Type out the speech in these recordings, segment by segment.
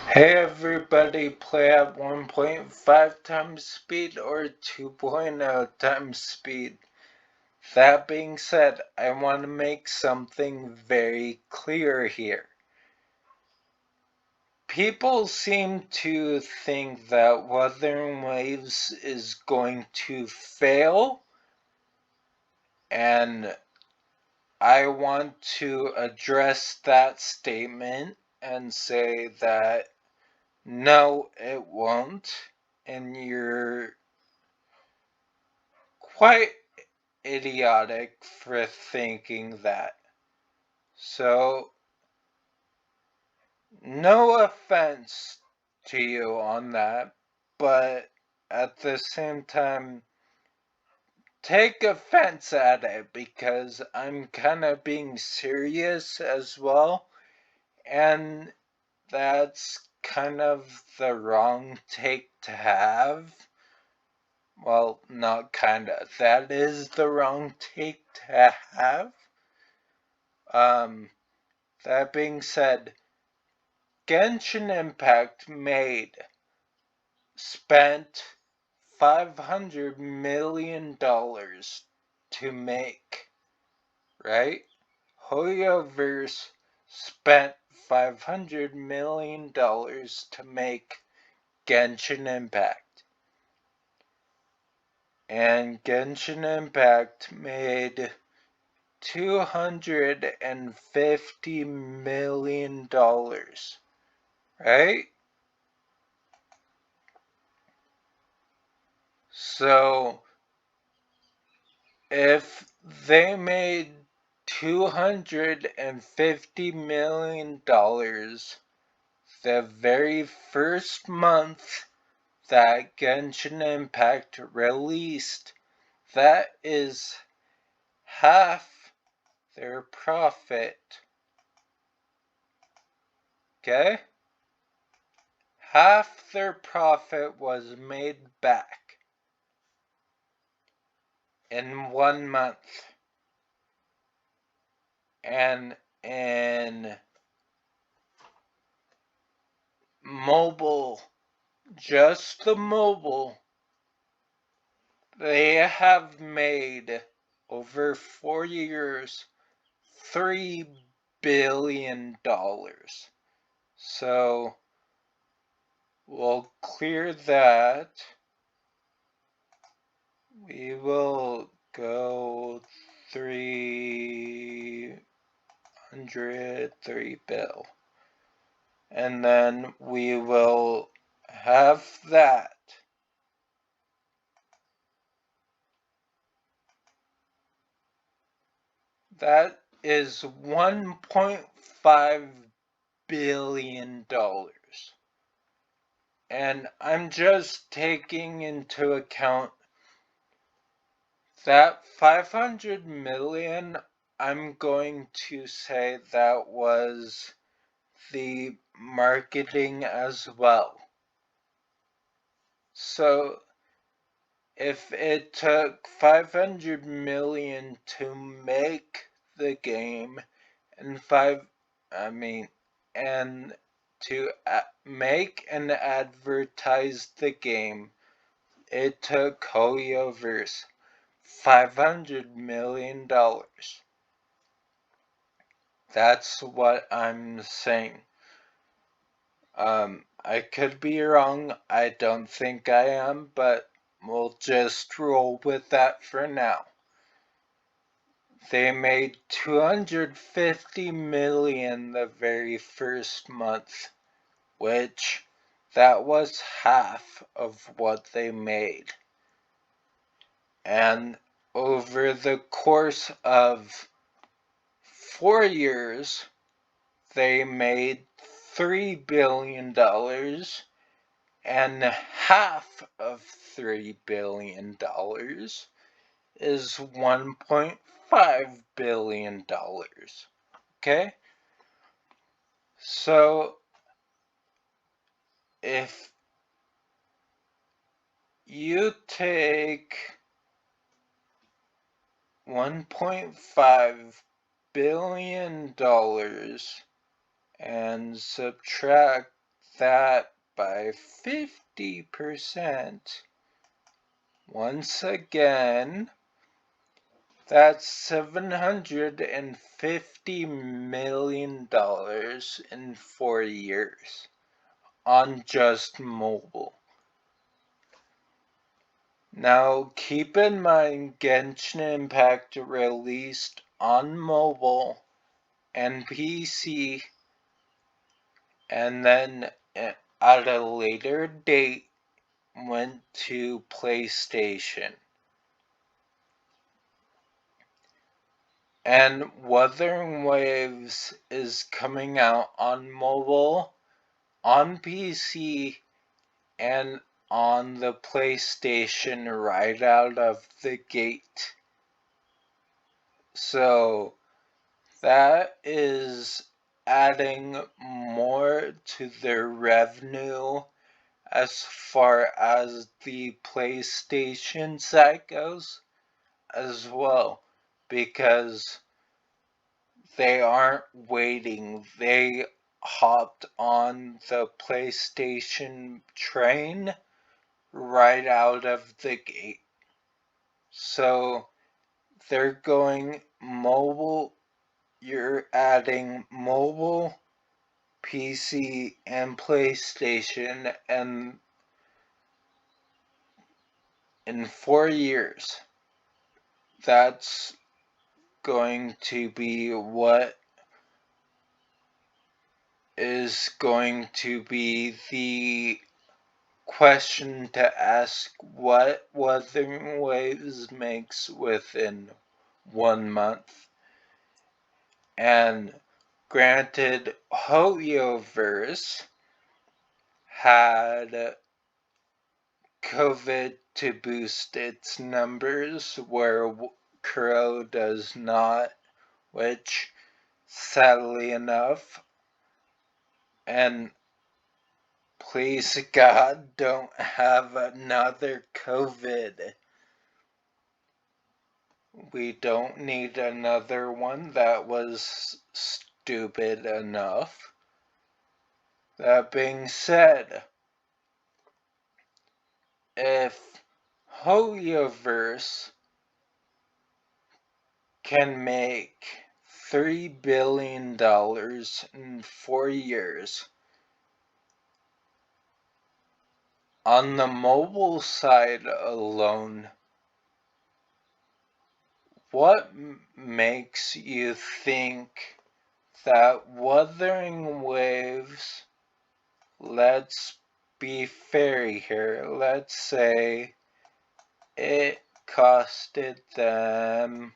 Hey everybody, play at 1.5 times speed or 2.0 times speed. That being said, I want to make something very clear here. People seem to think that Wuthering Waves is going to fail, and I want to address that statement and say that no, it won't, and you're quite idiotic for thinking that. So, no offense to you on that, but at the same time, take offense at it because I'm kind of being serious as well, and that's kind of the wrong take to have. Well, not kinda. That is the wrong take to have. That being said, Genshin Impact spent $500 million to make, right? Hoyoverse spent $500 million to make Genshin Impact. And Genshin Impact made $250 million, right? So, if they made $250 million the very first month that Genshin Impact released, that is half their profit. Okay? Half their profit was made back in 1 month. And in mobile, just the mobile, they have made over 4 years $3 billion. So we'll clear that. We will go 303 bill. And then we will have that. That is $1.5 billion. And I'm just taking into account that 500 million, I'm going to say that was the marketing as well. So if it took 500 million to make the game and and to make and advertise the game, it took Hoyoverse $500 million. That's what I'm saying. I could be wrong. I don't think I am, but we'll just roll with that for now. They made 250 million the very first month, which that was half of what they made. And over the course of 4 years, they made $3 billion, and half of $3 billion is $1.5 billion. Okay? So, if you take $1.5 billion and subtract that by 50%, once again, that's $750 million in 4 years on just mobile. Now, keep in mind, Genshin Impact released on mobile and PC, and then at a later date went to PlayStation. And Wuthering Waves is coming out on mobile, on PC, and on the PlayStation right out of the gate. So that is adding more to their revenue as far as the PlayStation side goes as well, because they aren't waiting. They hopped on the PlayStation train right out of the gate. So they're going mobile. You're adding mobile, PC, and PlayStation, and in 4 years, that's going to be what is going to be the question to ask: what Wuthering Waves makes within 1 month. And granted, Hoyoverse had COVID to boost its numbers, where Kuro does not, which, sadly enough, and please God, don't have another COVID. We don't need another one. That was stupid enough. That being said, if Hoyoverse can make $3 billion in 4 years, on the mobile side alone, what makes you think that Wuthering Waves, let's be fair here, let's say it costed them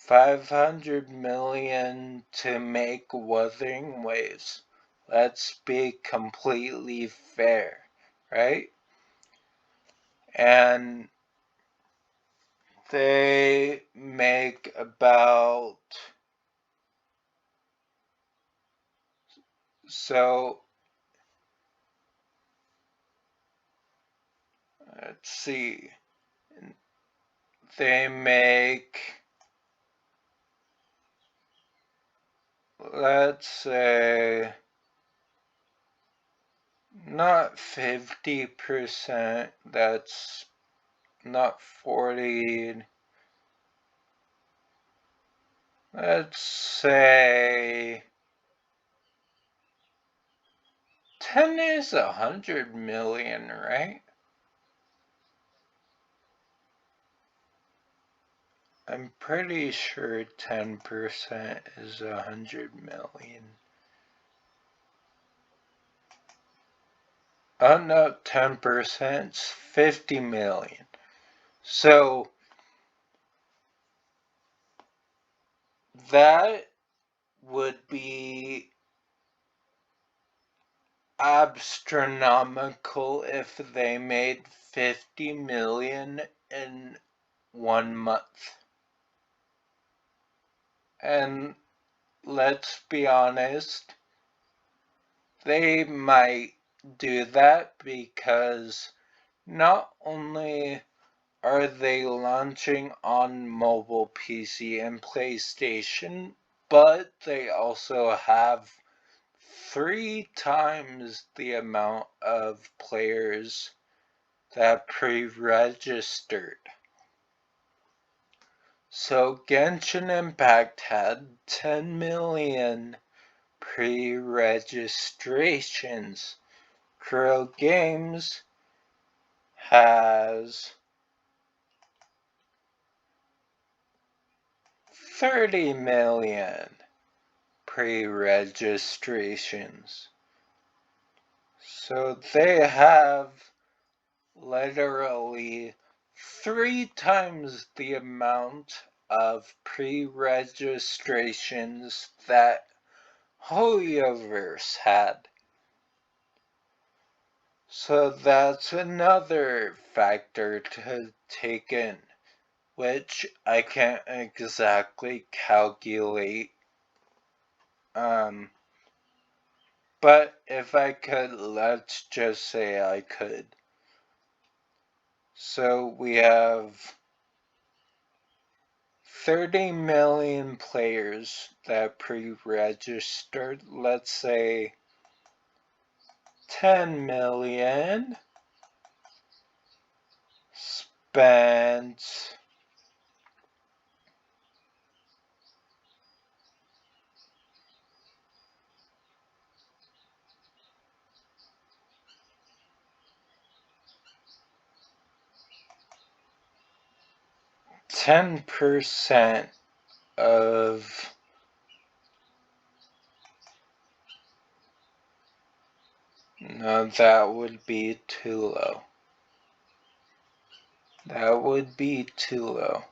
$500 million to make Wuthering Waves. Let's be completely fair, right? And they make about, so let's see, they make, let's say, not 50%, that's not 40, let's say 10 is 100 million, right? I'm pretty sure 10% is 100 million. Oh no, 10% is 50 million. So that would be astronomical if they made 50 million in 1 month. And let's be honest, they might do that because not only are they launching on mobile, PC, and PlayStation, but they also have 3 times the amount of players that pre-registered. So Genshin Impact had 10 million pre-registrations. Crow Games has 30 million pre-registrations. So they have literally 3 times the amount of pre-registrations that Hoyoverse had. So that's another factor to take in, which I can't exactly calculate. But if I could, let's just say I could. So we have 30 million players that pre-registered. Let's say 10 million spent 10% of no, that would be too low. That would be too low.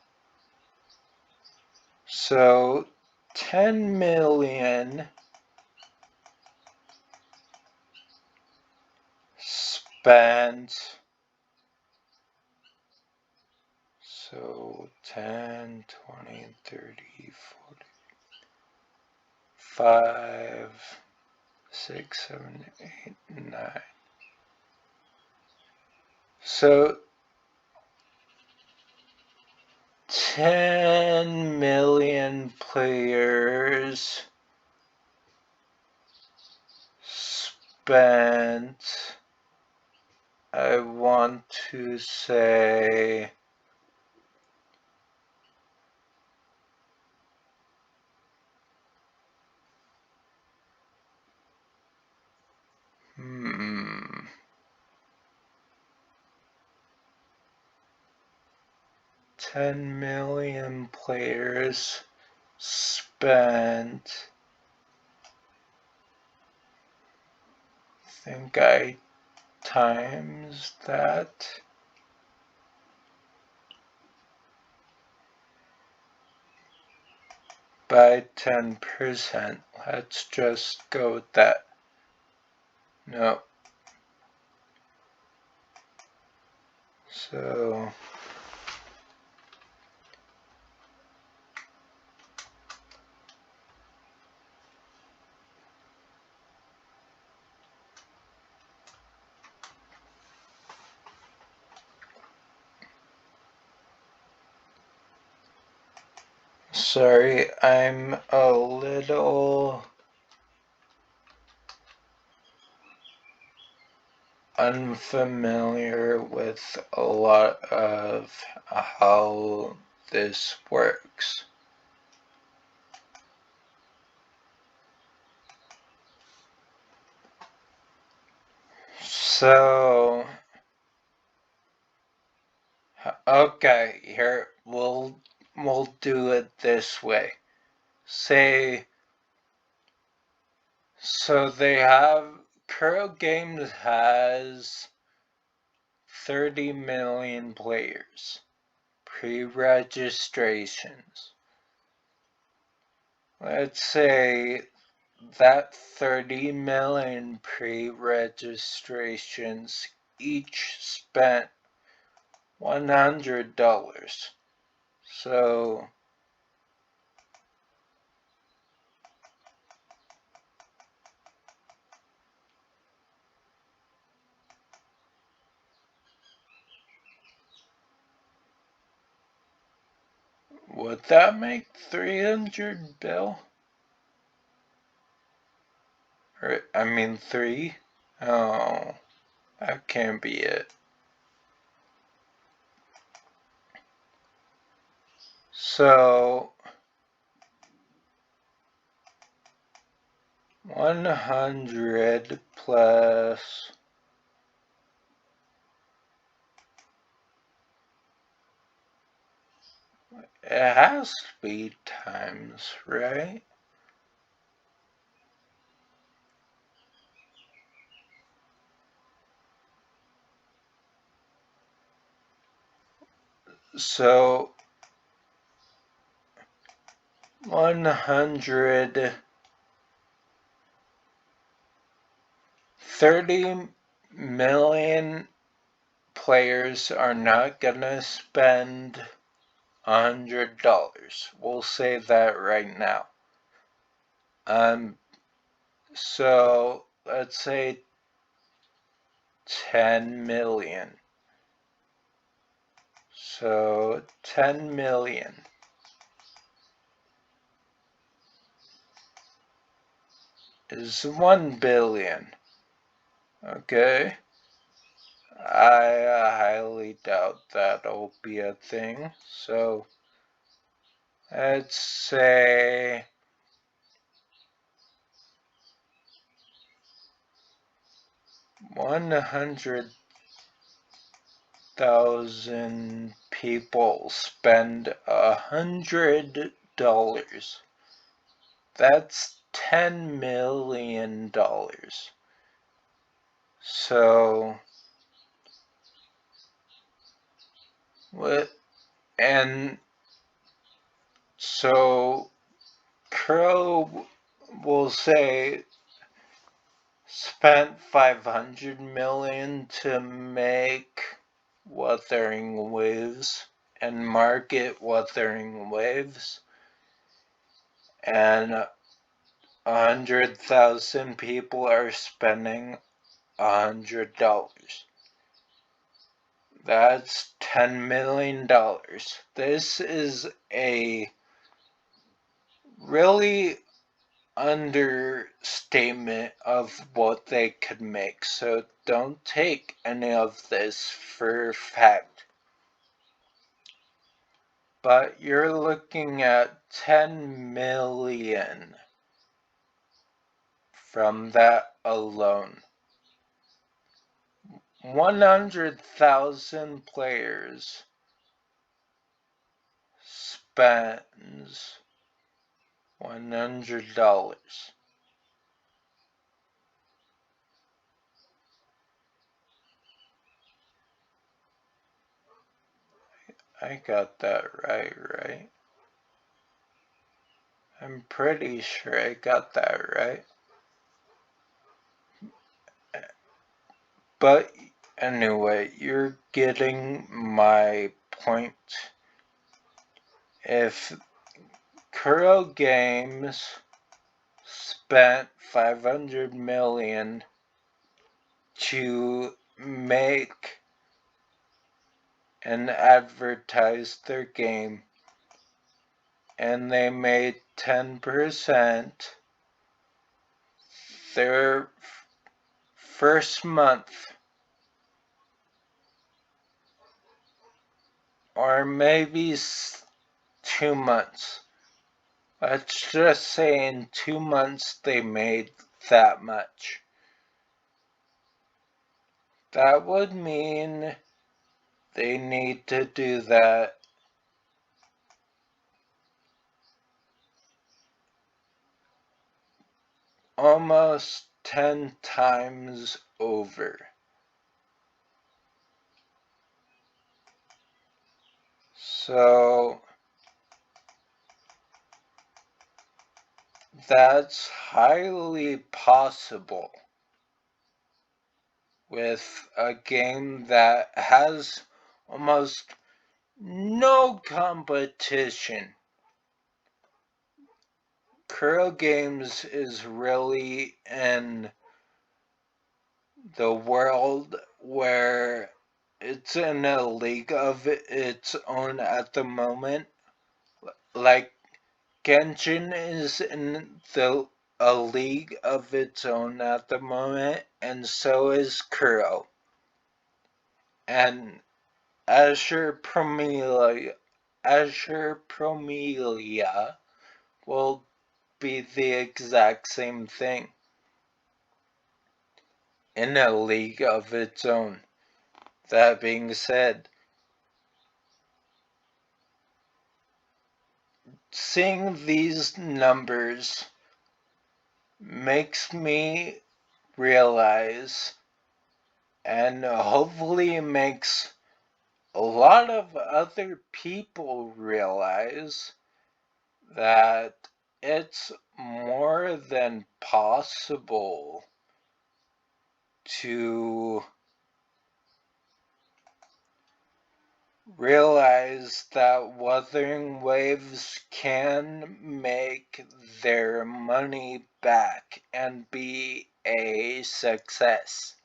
So 10 million spent. So 10, 20, 30, 40, 5, 6, 7, 8, 9. So 10 million players spent, I want to say, hmm, 10 million players spent, I think I times that by 10%. Let's just go with that. No. So sorry, I'm a little unfamiliar with a lot of how this works. So, okay, here we'll do it this way. Say, so they have, Pro Games has 30 million players, pre-registrations. Let's say that 30 million pre-registrations each spent $100. So would that make 300 bill? I mean 3? Oh, that can't be it. So 100 plus it has to be times, right? So 130 million players are not gonna spend $100. We'll say that right now. So let's say 10 million. So 10 million is 1 billion. Okay. I highly doubt that'll be a thing. So let's say 100,000 people spend $100. That's $10 million. So what? And so Crow will say spent 500 million to make Wuthering Waves and market Wuthering Waves, and 100,000 people are spending $100. That's $10 million. This is a really understatement of what they could make, so don't take any of this for fact. But you're looking at 10 million from that alone. 100,000 players spends $100. I got that right? I'm pretty sure I got that right. But anyway, you're getting my point. If Kuro Games spent 500 million to make and advertise their game, and they made 10% their first month, or maybe 2 months. Let's just say in 2 months they made that much. That would mean they need to do that almost 10 times over. So that's highly possible with a game that has almost no competition. Kuro Games is really in the world where it's in a league of its own at the moment. Like Genshin is in the a league of its own at the moment, and so is Kuro. And Azure Promelia will be the exact same thing in a league of its own. That being said, seeing these numbers makes me realize, and hopefully makes a lot of other people realize, that it's more than possible to realize that Wuthering Waves can make their money back and be a success.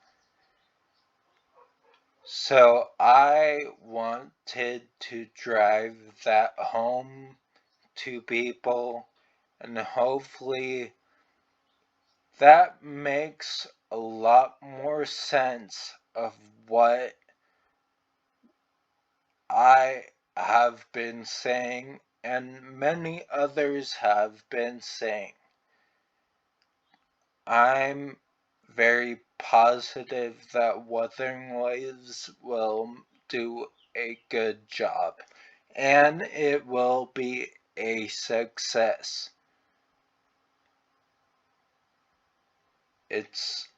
So I wanted to drive that home to people, and hopefully that makes a lot more sense of what I have been saying and many others have been saying. I'm very positive that Wuthering Waves will do a good job, and it will be a success. It's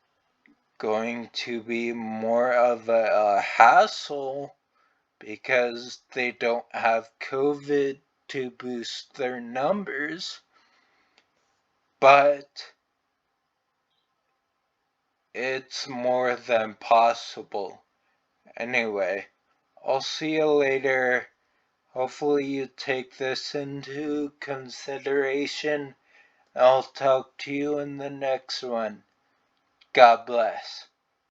going to be more of a hassle because they don't have COVID to boost their numbers, but it's more than possible. Anyway, I'll see you later. Hopefully you take this into consideration. I'll talk to you in the next one. God bless.